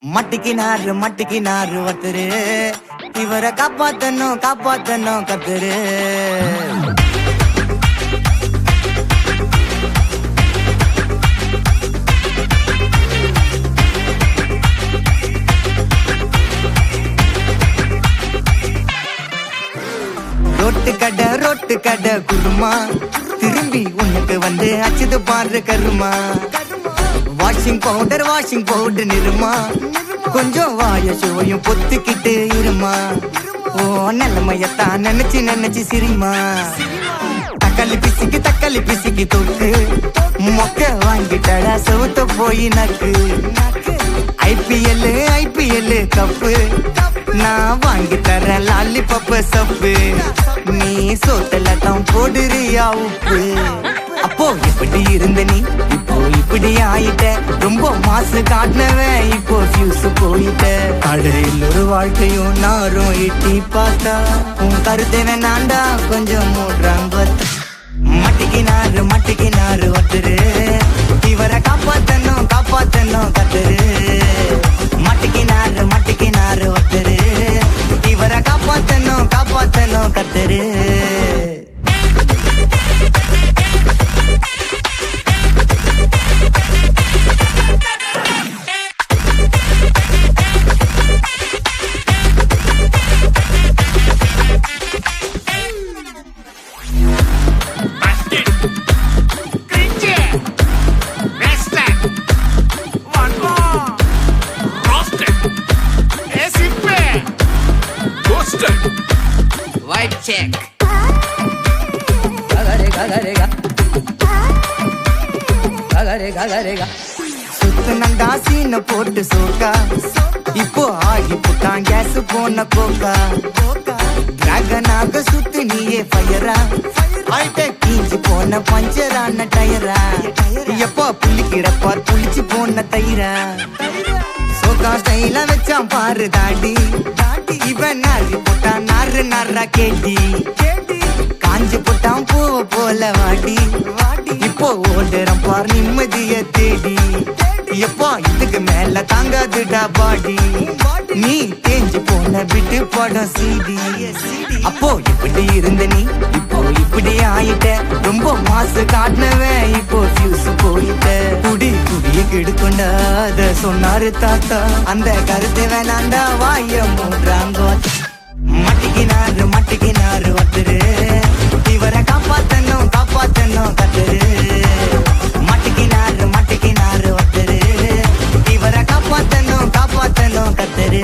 மட்டிக்கினாரு ஒருத்தரு இவரை காப்பாத்தணும் கத்துரு. ரோட்டு கடை குருமா திரும்பி உனக்கு வந்து அச்சுது பாரு கருமா. வாஷிங் பவுடர் நிறுமா கொஞ்சம் வாய சுவையும் பொத்துக்கிட்டு இருமா. ஓ நிலைமையத்தான் நினைச்சு சிரிமா. தக்காளி பிசிக்கு தொக்கு மொக்க வாங்கிட்டடா செவுத்த போய் நக்கு. ஐபிஎல் கப்பு நான் வாங்கி தரேன் லாலிபப்பு சப்பு. நீ சோத்தல தான் போடுறியா உப்பு. அப்போ இப்படி இருந்த நீ இப்போ இப்படி ஆயிட்ட. ரொம்ப மாசு காட்டினவன் இப்போ ஃபியூஸ் போயிட்ட. அடையில் ஒரு வாழ்க்கையும் நாரும் எட்டி பார்த்தா உன் கருத்தை வேணாண்டா கொஞ்சம் மூடுறாங்க. மட்டிக்கினாரு ஒருத்தரு இவரை காப்பாத்தணும் கத்துரு. மட்டிக்கினாரு ஒருத்தரு இவரை காப்பாத்தணும் கத்துரு. White check. சுத்தனண்டா சீன போட்டு சோக்கா இப்போ ஆகி புட்டான் கேஸ் போன கோக்கா. டிராகனாக சுத்து நீயே ஃபயரா ஆயிட்ட கீஞ்சி போன பஞ்சரான டயரா. எப்போ புள்ளிக்கிடப்பார் புளிச்சு போன தயிரா. சோக்கா ஸ்டைல வச்சான் பாரு தாடி இவன் நாரி போட்டான் நாரா கேட்டி. காஞ்சி போட்டான் பூவ போல வாடி இப்போ ஓடுறான் பார் நிம்மதிய தேடி. எப்போ இதுக்கு மேல தாங்காதுடா பாடி நீ தேஞ்சு போன விட்டு படம் சீடி. அப்போ இப்படி இருந்த நீ இப்போ இப்படி ஆயிட்ட. ரொம்ப மாசு காட்டினவன் இப்போ ஃபியூஸ் போயிட்ட. குடிய கெடுக்கொண்டா அத சொன்னாரு தாத்தா. அந்த கருத்தை வேணாண்டா வாய மூடுறாங்க. மட்டிக்கினாரு ஒருத்தரு இவரை காப்பாத்தணும் கத்துரு. மட்டிக்கினாரு ஒருத்தரு இவரை காப்பாத்தணும் கத்துரு.